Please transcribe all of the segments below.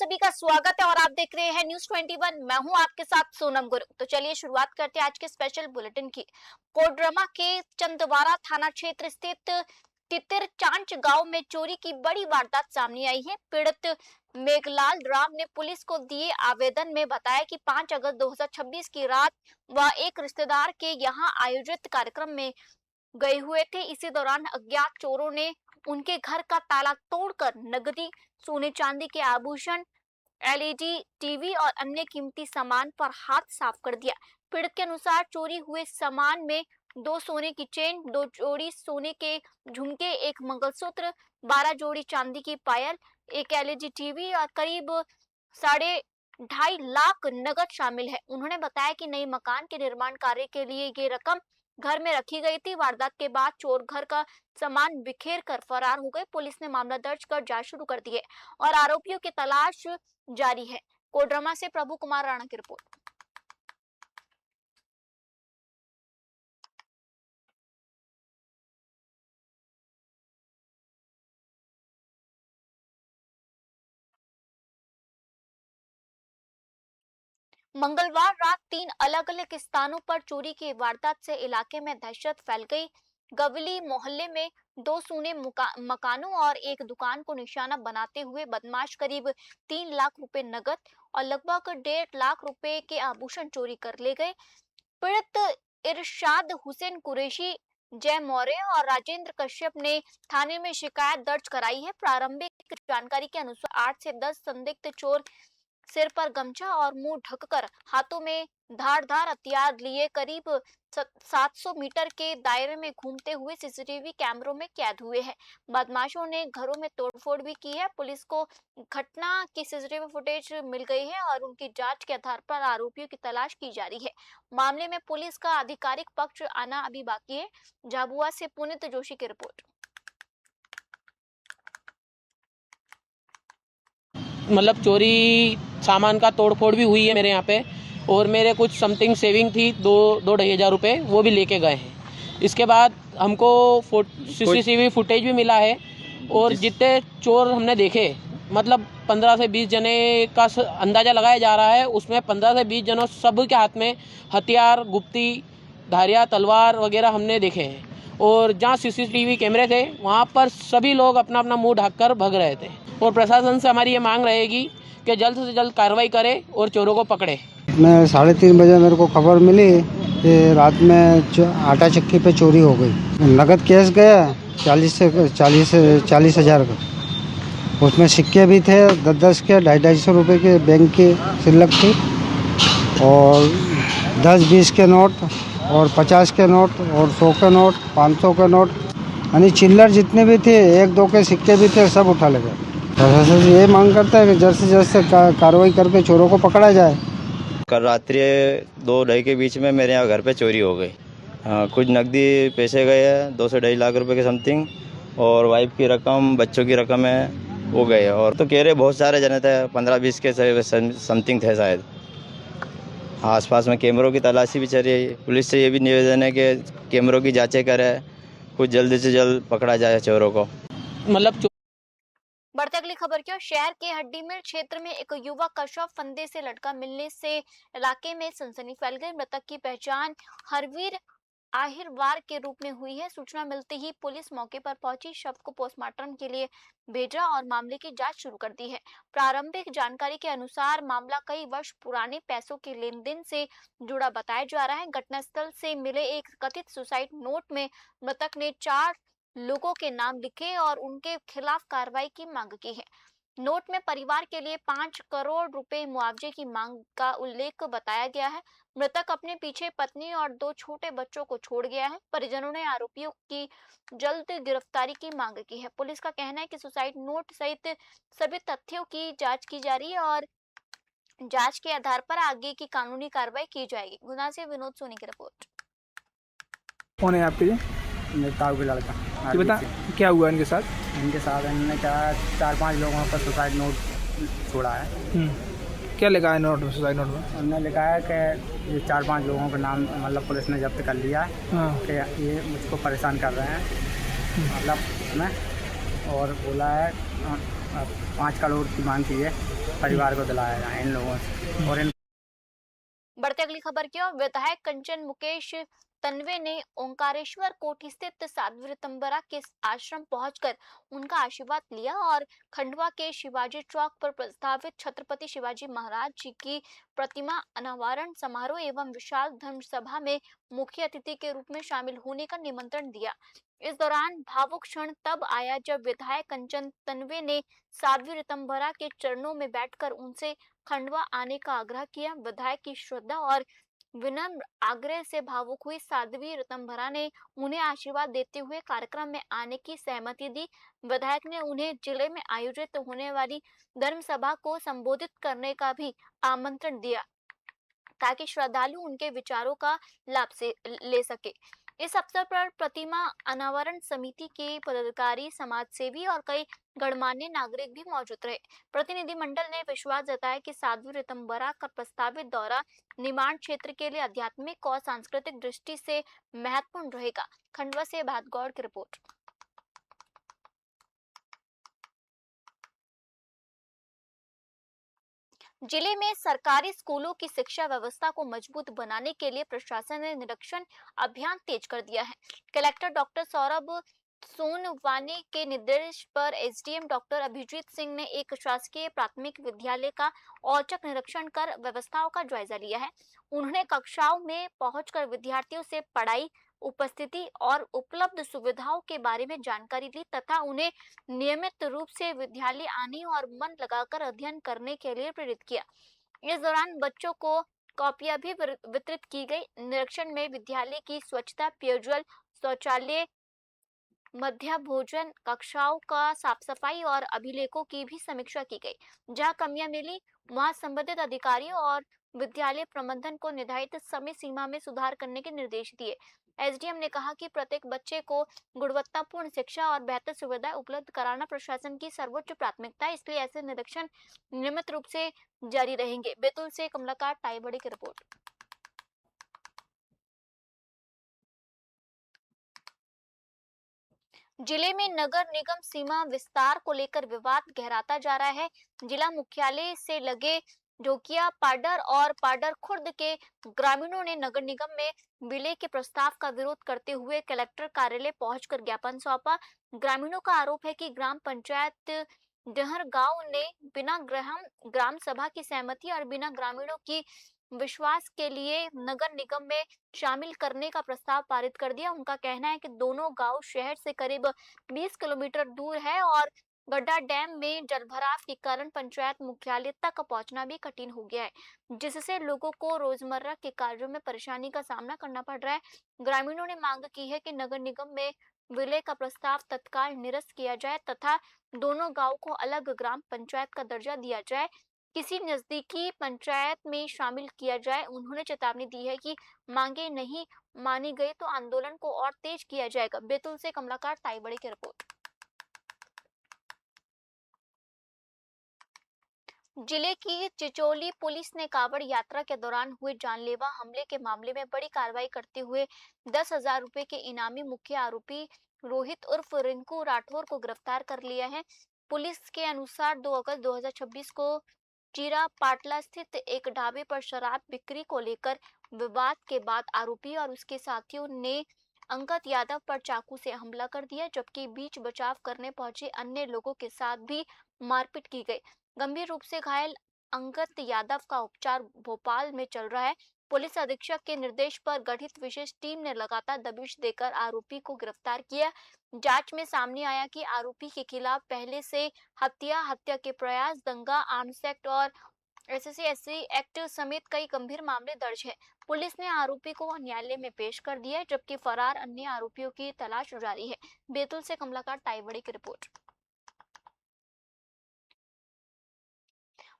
सभी का स्वागत है और आप देख रहे हैं न्यूज़ 21। मैं हूं आपके साथ सोनम गुरु। तो चलिए शुरुआत करते हैं आज के स्पेशल बुलेटिन की। कोडरमा के चंदवारा थाना क्षेत्र स्थित तितिर चांच गांव में चोरी की बड़ी वारदात सामने आई है। पीड़ित मेघलाल राम ने पुलिस को दिए आवेदन में बताया कि 5 अगस्त 2026 की रात वह एक रिश्तेदार के यहां आयोजित कार्यक्रम में गए हुए थे। इसी दौरान अज्ञात चोरों ने उनके घर का ताला तोड़कर नकदी, सोने चांदी के आभूषण, एलईडी टीवी और अन्य कीमती सामान पर हाथ साफ कर दिया। पीड़ित के अनुसार चोरी हुए सामान में 2 सोने की चेन, 2 जोड़ी सोने के झुमके, एक मंगलसूत्र, 12 जोड़ी चांदी की पायल, एक एलईडी टीवी और करीब 2.5 लाख नगद शामिल है। उन्होंने बताया कि नए मकान के निर्माण कार्य के लिए ये रकम घर में रखी गई थी। वारदात के बाद चोर घर का सामान बिखेर कर फरार हो गए। पुलिस ने मामला दर्ज कर जांच शुरू कर दी है और आरोपियों की तलाश जारी है। कोडरमा से प्रभु कुमार राणा की रिपोर्ट। मंगलवार रात 3 अलग-अलग स्थानों पर चोरी की वारदात से इलाके में दहशत फैल गई। गवली मोहल्ले में 2 सूने मकानों और एक दुकान को निशाना बनाते हुए बदमाश करीब 3 लाख रुपए नगद और लगभग 1.5 लाख रुपए के आभूषण चोरी कर ले गए। पीड़ित इरशाद हुसैन कुरैशी, जय मौर्य और राजेंद्र कश्यप ने थाने में शिकायत दर्ज कराई है। प्रारंभिक जानकारी के अनुसार 8 से 10 संदिग्ध चोर सिर पर गमछा और मुंह ढककर हाथों में धारदार हथियार लिए करीब 700 मीटर के दायरे में घूमते हुए सीसीटीवी कैमरों में कैद हुए हैं। बदमाशों ने घरों में तोड़फोड़ भी की है। पुलिस को घटना की सीसीटीवी फुटेज मिल गई है और उनकी जांच के आधार पर आरोपियों की तलाश की जा रही है। मामले में पुलिस का आधिकारिक पक्ष आना अभी बाकी है। झाबुआ से पुनीत जोशी की रिपोर्ट। मतलब चोरी सामान का तोड़फोड़ भी हुई है मेरे यहाँ पे, और मेरे कुछ समथिंग सेविंग थी 2-2,500 रुपये, वो भी लेके गए हैं। इसके बाद हमको सीसीटीवी फुटेज भी मिला है और जितने चोर हमने देखे, मतलब 15 से 20 जने का अंदाज़ा लगाया जा रहा है। उसमें 15 से 20 जनों सब के हाथ में हथियार, गुप्ती, धारियाँ, तलवार वगैरह हमने देखे हैं। और जहाँ सीसीटीवी कैमरे थे वहाँ पर सभी लोग अपना अपना मुंह ढककर भग रहे थे। और प्रशासन से हमारी ये मांग रहेगी कि जल्द से जल्द कार्रवाई करे और चोरों को पकड़े। मैं 3:30 बजे मेरे को खबर मिली कि रात में आटा चक्की पे चोरी हो गई। नगद कैश गया 40 हज़ार का। उसमें सिक्के भी थे 10 के, 250 रुपये के बैंक की सिलक थी, और 10-20 के नोट और 50 के नोट और 100 के नोट, 500 के नोट, यानी चिल्लर जितने भी थे, 1-2 के सिक्के भी थे, सब उठा ले गए। प्रशासन से ये मांग करता है कि जल्द से जल्द कार्रवाई करके चोरों को पकड़ा जाए। कल रात्रि 2-2:30 के बीच में मेरे यहाँ घर पे चोरी हो गई। कुछ नकदी पैसे गए हैं 2 से 2.5 लाख रुपए के समथिंग, और वाइफ की रकम, बच्चों की रकम है वो गए। और तो कह रहे बहुत सारे जने थे, 15-20 के समथिंग थे शायद। आसपास में कैमरों की तलाशी भी चल रही है। पुलिस से ये भी निवेदन है कि कैमरों की जांचें करे, कुछ जल्द से जल्द पकड़ा जाए चोरों को। मतलब बढ़ते अगली खबर की ओर। शहर के हड्डीमिल क्षेत्र में एक युवक का शव फंदे से लटका मिलने से इलाके में सनसनी फैल गई। मृतक की पहचान हरवीर आहिरवार के रूप में हुई है। सूचना मिलते ही पुलिस मौके पर पहुंची, शव को पोस्टमार्टम के लिए भेजा और मामले की जांच शुरू कर दी है। प्रारंभिक जानकारी के अनुसार मामला कई वर्ष पुराने पैसों के लेन देन से जुड़ा बताया जा रहा है। घटनास्थल से मिले एक कथित सुसाइड नोट में मृतक ने 4 लोगों के नाम लिखे और उनके खिलाफ कार्रवाई की मांग की है। नोट में परिवार के लिए 5 करोड़ रुपए मुआवजे की मांग का उल्लेख बताया गया है। मृतक अपने पीछे पत्नी और 2 छोटे बच्चों को छोड़ गया है। परिजनों ने आरोपियों की जल्द गिरफ्तारी की मांग की है। पुलिस का कहना है कि सुसाइड नोट सहित सभी तथ्यों की जांच की जा रही है और जांच के आधार पर आगे की कानूनी कार्रवाई की जाएगी। गुना से विनोद सोनी की रिपोर्ट। कौन है आपके लिए? मेरे ताऊ के लड़का। ये बता क्या हुआ इनके साथ? इन्होंने क्या 4-5 लोगों का सुसाइड नोट छोड़ा है। क्या लिखा है नोट में, सुसाइड नोट में? उन्होंने लिखा है कि ये 4-5 लोगों का नाम मतलब पुलिस ने जब्त कर लिया है। हाँ। कि ये मुझको परेशान कर रहे हैं मतलब में, और बोला है अब 5 करोड़ की मांग की है, परिवार को दिलाया जाए इन लोगों से। और इन बढ़ते अगली खबर की ओर। विधायक कंचन मुकेश तन्वे ने ओंकारेश्वर कोठी स्थित साध्वी ऋतंभरा के आश्रम पहुंचकर उनका आशीर्वाद लिया और खंडवा के शिवाजी चौक पर प्रस्तावित छत्रपति शिवाजी महाराज जी की प्रतिमा अनावरण समारोह एवं विशाल धर्म सभा में मुख्य अतिथि के रूप में शामिल होने का निमंत्रण दिया। इस दौरान भावुक क्षण तब आया जब विधायक कंचन तन्वे ने साध्वी ऋतंभरा के चरणों में बैठकर उनसे खंडवा आने का आग्रह किया। विधायक की श्रद्धा और विनम्र आग्रह से भावुक हुई साध्वी ऋतंभरा ने उन्हें आशीर्वाद देते हुए कार्यक्रम में आने की सहमति दी। विधायक ने उन्हें जिले में आयोजित होने वाली धर्म सभा को संबोधित करने का भी आमंत्रण दिया ताकि श्रद्धालु उनके विचारों का लाभ से ले सके। इस अवसर पर प्रतिमा अनावरण समिति के पदाधिकारी, समाजसेवी और कई गणमान्य नागरिक भी मौजूद रहे। प्रतिनिधिमंडल ने विश्वास जताया कि साध्वी ऋतंभरा का प्रस्तावित दौरा निर्माण क्षेत्र के लिए आध्यात्मिक और सांस्कृतिक दृष्टि से महत्वपूर्ण रहेगा। खंडवा से भातगौड़ की रिपोर्ट। जिले में सरकारी स्कूलों की शिक्षा व्यवस्था को मजबूत बनाने के लिए प्रशासन ने निरीक्षण अभियान तेज कर दिया है। कलेक्टर डॉक्टर सौरभ सोनवानी के निर्देश पर एसडीएम डॉक्टर अभिजीत सिंह ने एक शासकीय प्राथमिक विद्यालय का औचक निरीक्षण कर व्यवस्थाओं का जायजा लिया है। उन्होंने कक्षाओं में पहुंचकर विद्यार्थियों से पढ़ाई, उपस्थिति और उपलब्ध सुविधाओं के बारे में जानकारी ली तथा उन्हें नियमित रूप से विद्यालय आने और मन लगाकर अध्ययन करने के लिए प्रेरित किया। इस दौरान बच्चों को कॉपियां भी वितरित की गई। निरीक्षण में विद्यालय की स्वच्छता, पेयजल, शौचालय, मध्य भोजन, कक्षाओं का साफ सफाई और अभिलेखों की भी समीक्षा की गई। जहां कमियां मिली वहां संबंधित अधिकारियों और विद्यालय प्रबंधन को निर्धारित समय सीमा में सुधार करने के निर्देश दिए। एसडीएम ने कहा कि प्रत्येक बच्चे को गुणवत्तापूर्ण शिक्षा और बेहतर सुविधाएं उपलब्ध कराना प्रशासन की सर्वोच्च प्राथमिकता है, इसलिए ऐसे निरीक्षण नियमित रूप से जारी रहेंगे। बैतूल से कमलाकार टाईबड़ी की रिपोर्ट। जिले में नगर निगम सीमा विस्तार को लेकर विवाद गहराता जा रहा है। जिला मुख्यालय से लगे ढोकिया पाडर और पाडर खुर्द के ग्रामीणों ने नगर निगम में विलय के प्रस्ताव का विरोध करते हुए कलेक्टर कार्यालय पहुंचकर ज्ञापन सौंपा। ग्रामीणों का आरोप है कि ग्राम पंचायत डहर गांव ने बिना ग्राम सभा की सहमति और बिना ग्रामीणों की विश्वास के लिए नगर निगम में शामिल करने का प्रस्ताव पारित कर दिया। उनका कहना है कि दोनों गांव शहर से करीब 20 किलोमीटर दूर है और गड्ढा डैम में जलभराव के कारण पंचायत मुख्यालय तक पहुंचना भी कठिन हो गया है, जिससे लोगों को रोजमर्रा के कार्यों में परेशानी का सामना करना पड़ रहा है। ग्रामीणों ने मांग की है कि नगर निगम में विलय का प्रस्ताव तत्काल निरस्त किया जाए तथा दोनों गांव को अलग ग्राम पंचायत का दर्जा दिया जाए, किसी नजदीकी पंचायत में शामिल किया जाए। उन्होंने चेतावनी दी है कि मांगे नहीं मानी गई तो आंदोलन को और तेज किया जाएगा। बैतूल से कमलाकार टाईबड़ी की रिपोर्ट। जिले की चिचोली पुलिस ने कांवड़ यात्रा के दौरान हुए जानलेवा हमले के मामले में बड़ी कार्रवाई करते हुए 10,000 रुपए के इनामी मुख्य आरोपी रोहित उर्फ रिंकू राठौर को गिरफ्तार कर लिया है। पुलिस के अनुसार 2 अगस्त 2026 को चीरा पाटला स्थित एक ढाबे पर शराब बिक्री को लेकर विवाद के बाद आरोपी और उसके साथियों ने अंगद यादव पर चाकू से हमला कर दिया, जबकि बीच बचाव करने पहुंचे अन्य लोगों के साथ भी मारपीट की गई। गंभीर रूप से घायल अंगद यादव का उपचार भोपाल में चल रहा है। पुलिस अधीक्षक के निर्देश पर गठित विशेष टीम ने लगातार दबिश देकर आरोपी को गिरफ्तार किया। जांच में सामने आया कि आरोपी के खिलाफ पहले से हत्या के प्रयास, दंगा, आर्म्स एक्ट और एससी एक्ट समेत कई गंभीर मामले दर्ज है। पुलिस ने आरोपी को न्यायालय में पेश कर दिया है, जबकि फरार अन्य आरोपियों की तलाश जारी है। बैतूल से कमलाकार टाईबड़ी की रिपोर्ट।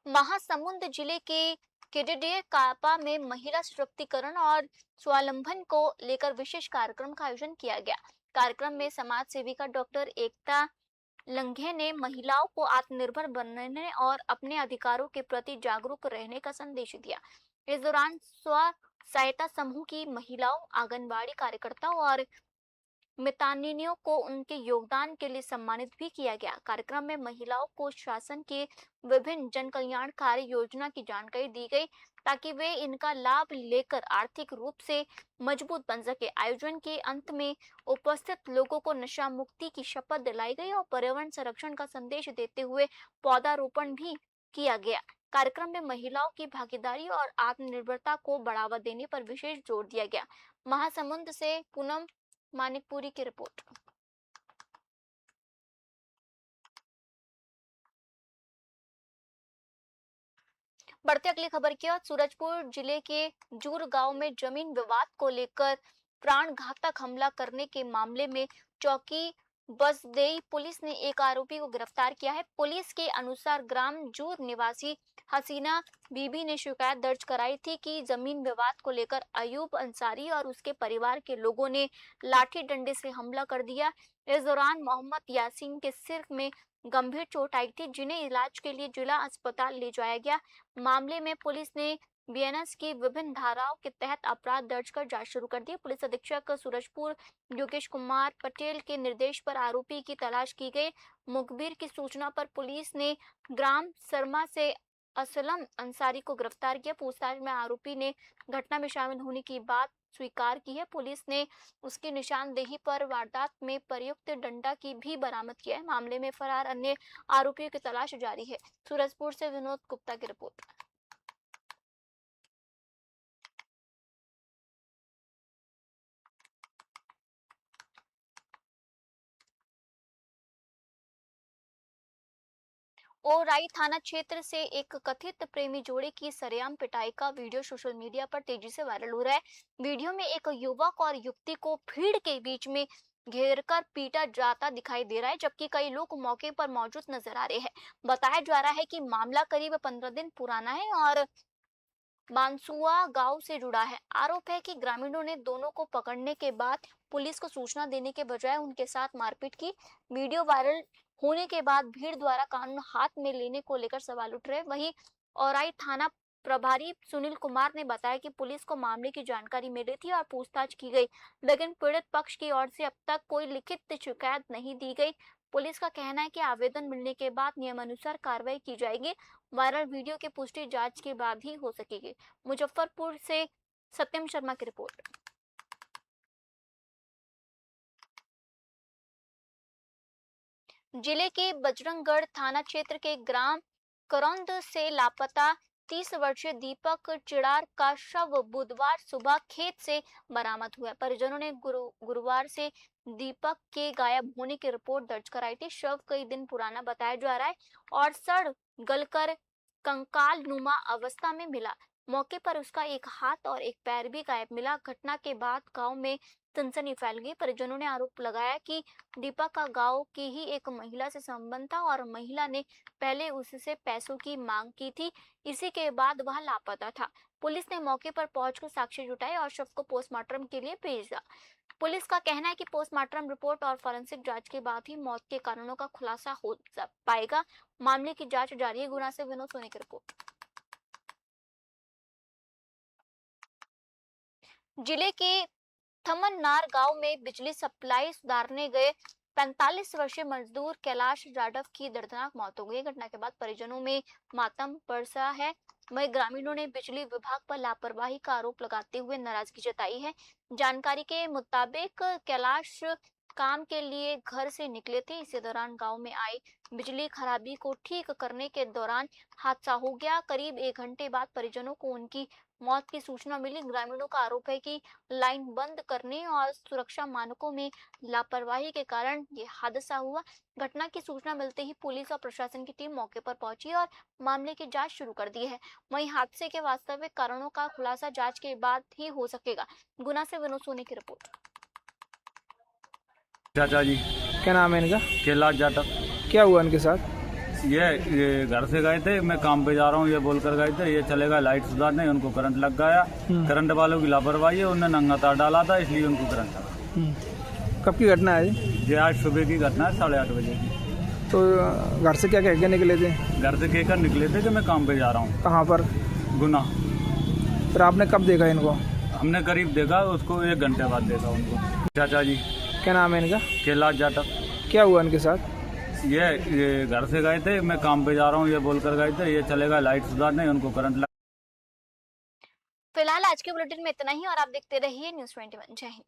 महासमुंद जिले के केडिडिया कापा में महिला सशक्तिकरण और स्वावलंबन को लेकर विशेष कार्यक्रम का आयोजन किया गया। कार्यक्रम में समाज सेविका डॉक्टर एकता लंघे ने महिलाओं को आत्मनिर्भर बनने और अपने अधिकारों के प्रति जागरूक रहने का संदेश दिया। इस दौरान स्व सहायता समूह की महिलाओं, आंगनबाड़ी कार्यकर्ताओं और मितानिनों को उनके योगदान के लिए सम्मानित भी किया गया। कार्यक्रम में महिलाओं को शासन के विभिन्न जन कल्याणकारी योजना की जानकारी दी गई ताकि वे इनका लाभ लेकर आर्थिक रूप से मजबूत बन सके। आयोजन के अंत में उपस्थित लोगों को नशा मुक्ति की शपथ दिलाई गई और पर्यावरण संरक्षण का संदेश देते हुए पौधारोपण भी किया गया। कार्यक्रम में महिलाओं की भागीदारी और आत्मनिर्भरता को बढ़ावा देने पर विशेष जोर दिया गया। महासमुंद से पूनम मानिकपुरी की रिपोर्ट। बढ़ते अगली खबर की ओर। सूरजपुर जिले के जूर गांव में जमीन विवाद को लेकर प्राणघातक हमला करने के मामले में चौकी बसदेई पुलिस ने एक आरोपी को गिरफ्तार किया है। पुलिस के अनुसार ग्राम जूर निवासी हसीना बीबी ने शिकायत दर्ज कराई थी कि जमीन विवाद को लेकर अयूब अंसारी और उसके परिवार के लोगों ने लाठी डंडे से हमला कर दिया। इस दौरान मोहम्मद यासीन के सिर में गंभीर चोट आई थी, जिन्हें इलाज के लिए जिला अस्पताल ले जाया गया। मामले में पुलिस ने बीएनएस की विभिन्न धाराओं के तहत अपराध दर्ज कर जांच शुरू कर दी। पुलिस अधीक्षक सूरजपुर योगेश कुमार पटेल के निर्देश पर आरोपी की तलाश की गई। मुखबिर की सूचना पर पुलिस ने ग्राम शर्मा से असलम अंसारी को गिरफ्तार किया। पूछताछ में आरोपी ने घटना में शामिल होने की बात स्वीकार की है। पुलिस ने उसकी निशानदेही पर वारदात में प्रयुक्त डंडा की भी बरामद किया है। मामले में फरार अन्य आरोपियों की तलाश जारी है। सूरजपुर से विनोद गुप्ता की रिपोर्ट। ओराई थाना क्षेत्र से एक कथित प्रेमी जोड़े की सरेआम पिटाई का वीडियो सोशल मीडिया पर तेजी से वायरल हो रहा है। वीडियो में एक युवक और युवती को भीड़ के बीच में घेरकर पीटा जाता दिखाई दे रहा है, जबकि कई लोग मौके पर मौजूद नजर आ रहे हैं। बताया जा रहा है कि मामला करीब 15 दिन पुराना है और बांसुआ गांव से जुड़ा है। आरोप है कि ग्रामीणों ने दोनों को पकड़ने के बाद पुलिस को सूचना देने के बजाय उनके साथ मारपीट की। वीडियो वायरल होने के बाद भीड़ द्वारा कानून हाथ में लेने को लेकर सवाल उठ रहे। वहीं औराई थाना प्रभारी सुनील कुमार ने बताया कि पुलिस को मामले की जानकारी मिली थी और पूछताछ की गई, लेकिन पीड़ित पक्ष की ओर से अब तक कोई लिखित शिकायत नहीं दी गई। पुलिस का कहना है कि आवेदन मिलने के बाद नियमानुसार कार्रवाई की जाएगी। वायरल वीडियो की पुष्टि जांच के बाद ही हो सकेगी। मुजफ्फरपुर से सत्यम शर्मा की रिपोर्ट। जिले के बजरंगगढ़ थाना क्षेत्र के ग्राम करौंद से लापता 30 वर्षीय दीपक चिड़ार का शव बुधवार सुबह खेत से बरामद हुआ। परिजनों ने गुरुवार से दीपक के गायब होने की रिपोर्ट दर्ज कराई थी। शव कई दिन पुराना बताया जा रहा है और सड़ गलकर कंकाल नुमा अवस्था में मिला। मौके पर उसका एक हाथ और एक पैर भी गायब मिला। घटना के बाद गांव में सनसनी फैल गई। परिजनों ने आरोप लगाया कि दीपक का गांव की ही एक महिला से संबंध था और महिला ने पहले उससे पैसों की मांग की थी। इसी के बाद वह लापता था। पुलिस ने मौके पर पहुंचकर साक्ष्य जुटाए और शव को पोस्टमार्टम के लिए भेजा। पुलिस का कहना है कि पोस्टमार्टम रिपोर्ट और फॉरेंसिक जांच के बाद ही मौत के कारणों का खुलासा हो पाएगा। मामले की जांच जारी है। गुना से विनोद सोनी की रिपोर्ट। जिले के थमननार गांव में बिजली सप्लाई सुधारने गए 45 वर्षीय मजदूर कैलाश जाधव की दर्दनाक मौत हो गई। घटना के बाद परिजनों में मातम बरसा है। वहीं ग्रामीणों ने बिजली विभाग पर लापरवाही का आरोप लगाते हुए नाराजगी जताई है। जानकारी के मुताबिक कैलाश काम के लिए घर से निकले थे। इसी दौरान गांव में आई बिजली खराबी को ठीक करने के दौरान हादसा हो गया। करीब 1 घंटे बाद परिजनों को उनकी मौत की सूचना मिली। ग्रामीणों का आरोप है कि लाइन बंद करने और सुरक्षा मानकों में लापरवाही के कारण ये हादसा हुआ। घटना की सूचना मिलते ही पुलिस और प्रशासन की टीम मौके पर पहुंची और मामले की जांच शुरू कर दी है। वहीं हादसे के वास्तविक कारणों का खुलासा जांच के बाद ही हो सकेगा। गुना से विनोद सोनी की रिपोर्ट। चाचा जी, क्या नाम है इनका? कैलाश जाटव। क्या हुआ इनके साथ? ये घर से गए थे, मैं काम पे जा रहा हूँ ये बोलकर गए थे। ये चले गए लाइट सुधारने, उनको करंट लग गया। करंट वालों की लापरवाही है, उन्होंने नंगा तार डाला था, इसलिए उनको करंट लगा। कब की घटना है ये? आज सुबह की घटना है, 8:30 बजे की। तो घर से क्या कह के निकले थे? घर से कहकर निकले थे कि मैं काम पे जा रहा हूँ। कहाँ पर? गुना। फिर आपने कब देखा इनको? हमने करीब देखा, उसको 1 घंटे बाद देखा उनको। चाचा जी, क्या नाम है इनका? कैलाश जाटव। क्या हुआ इनके साथ? ये घर से गए थे, मैं काम पे जा रहा हूँ ये बोलकर गए थे, ये चले गए लाइट सुधारने, उनको करंट लग। फिलहाल आज के बुलेटिन में इतना ही और आप देखते रहिए न्यूज़ 21। जय हिंद।